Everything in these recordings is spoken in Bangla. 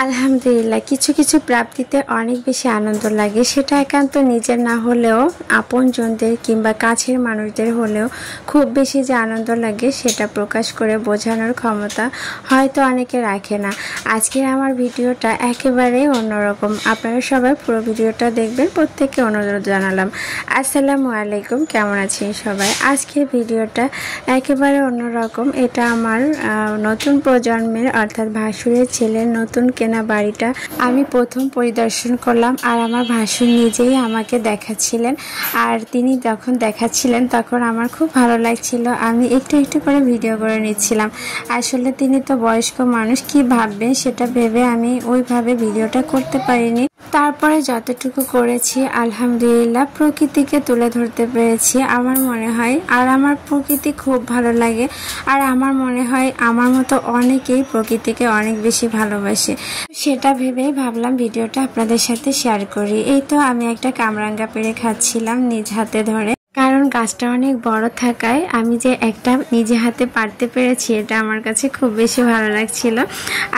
আলহামদুলিল্লাহ কিছু কিছু প্রাপ্তিতে অনেক বেশি আনন্দ লাগে, সেটা একান্ত নিজের না হলেও আপনজনদের কিংবা কাছের মানুষদের হলেও খুব বেশি যে আনন্দ লাগে সেটা প্রকাশ করে বোঝানোর ক্ষমতা হয়তো অনেকে রাখে না। আজকের আমার ভিডিওটা একেবারেই অন্যরকম, আপনারা সবাই পুরো ভিডিওটা দেখবেন, প্রত্যেককে অনুরোধ জানালাম। আসসালামু আলাইকুম, কেমন আছেন সবাই? আজকের ভিডিওটা একেবারে অন্যরকম। এটা আমার নতুন প্রজন্মের অর্থাৎ ভাসুরের ছেলের নতুন কেনা বাড়িটা আমি প্রথম পরিদর্শন করলাম, আর আমার ভাসুর নিজেই আমাকে দেখাচ্ছিলেন। আর তিনি যখন দেখাচ্ছিলেন তখন আমার খুব ভালো লাগছিল, আমি একটু একটু করে ভিডিও করে নিচ্ছিলাম। আসলে তিনি তো বয়স্ক মানুষ, কি ভাববেন সেটা ভেবে আমি ওইভাবে ভিডিওটা করতে পারিনি। তারপরে যতটুকু করেছি আলহামদুলিল্লাহ প্রকৃতিকে তুলে ধরতে পেরেছি। আমার মনে হয় আর আমার প্রকৃতি খুব ভালো লাগে, আর আমার মনে হয় আমার মতো অনেকেই প্রকৃতিকে অনেক বেশি ভালোবাসে। সেটা ভেবেই ভাবলাম ভিডিওটা আপনাদের সাথে শেয়ার করি। এই তো আমি একটা কামরাঙ্গা পেড়ে খাচ্ছিলাম নিজ হাতে ধরে, কারণ গাছটা অনেক বড় থাকায় আমি যে একটা নিজে হাতে পারতে পেরেছি এটা আমার কাছে খুব বেশি ভালো লাগছিল।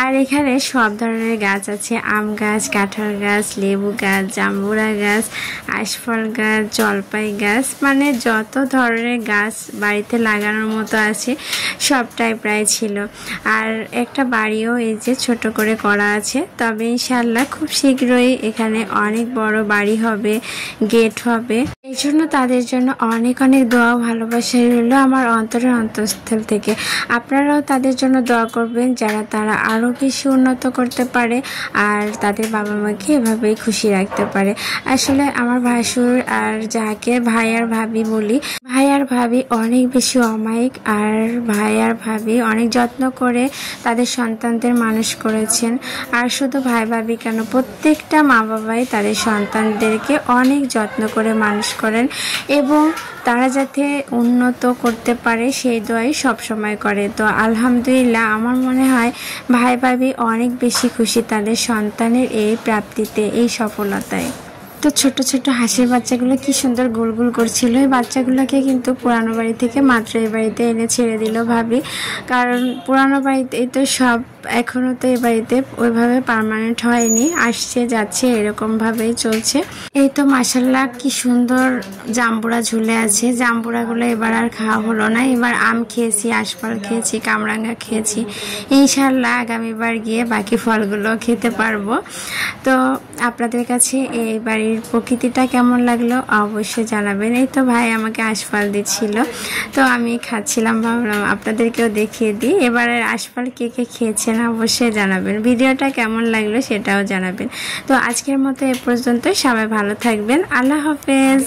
আর এখানে সব ধরনের গাছ আছে, আম গাছ, কাঁঠাল গাছ, লেবু গাছ, জাম্বুরা গাছ, আশফল গাছ, জলপাই গাছ, মানে যত ধরনের গাছ বাড়িতে লাগানোর মতো আছে সবটাই প্রায় ছিল। আর একটা বাড়িও এই যে ছোট করে করা আছে, তবে ইনশাল্লাহ খুব শীঘ্রই এখানে অনেক বড় বাড়ি হবে, গেট হবে। এই জন্য তাদের জন্য অনেক অনেক দোয়া ভালোবাসা রইল আমার অন্তরের অন্তঃস্থল থেকে। আপনারাও তাদের জন্য দোয়া করবেন যারা তারা আরও বেশি উন্নত করতে পারে আর তাদের বাবা মাকে এভাবেই খুশি রাখতে পারে। আসলে আমার ভাসুর আর যাকে ভাই আর ভাবি বলি, ভাই আর ভাবি অনেক বেশি অমায়িক, আর ভাই আর ভাবি অনেক যত্ন করে তাদের সন্তানদের মানুষ করেছেন। আর শুধু ভাই ভাবি কেন, প্রত্যেকটা মা বাবাই তাদের সন্তানদেরকে অনেক যত্ন করে মানুষ করেন এবং তারা যাতে উন্নত করতে পারে সেই দোয়াই সবসময় করে। তো আলহামদুলিল্লাহ আমার মনে হয় ভাই ভাবি অনেক বেশি খুশি তাদের সন্তানের এই প্রাপ্তিতে, এই সফলতায়। তো ছোট ছোট হাঁসের বাচ্চাগুলো কি সুন্দর গোলগোল করছিল। এই বাচ্চাগুলোকে কিন্তু পুরানো বাড়ি থেকে মাত্র এই বাড়িতে এনে ছেড়ে দিল ভাবি, কারণ পুরানো বাড়িতেই তো সব, এখনো তো এই বাড়িতে ওইভাবে পার্মানেন্ট হয়নি, আসছে যাচ্ছে এরকম ভাবেই চলছে। এই তো মাশাল্লাহ কি সুন্দর জাম্বুরা ঝুলে আছে। জাম্বুরাগুলো এবার আর খাওয়া হলো না, এবার আম খেয়েছি, আশফল খেয়েছি, কামরাঙ্গা খেয়েছি। ইনশাল্লাহ আগামীবার গিয়ে বাকি ফলগুলো খেতে পারবো। তো আপনাদের কাছে এই বাড়ির প্রকৃতিটা কেমন লাগলো অবশ্যই জানাবেন। এই তো ভাই আমাকে আশফল দিচ্ছিল, তো আমি খাচ্ছিলাম, ভাবলাম আপনাদেরকেও দেখিয়ে দিই। এবারের আশফল কে কে খেয়েছেন অবশ্যই জানাবেন, ভিডিওটা কেমন লাগলো সেটাও জানাবেন। তো আজকের মতো এ পর্যন্ত, সবাই ভালো থাকবেন, আল্লাহ হাফেজ।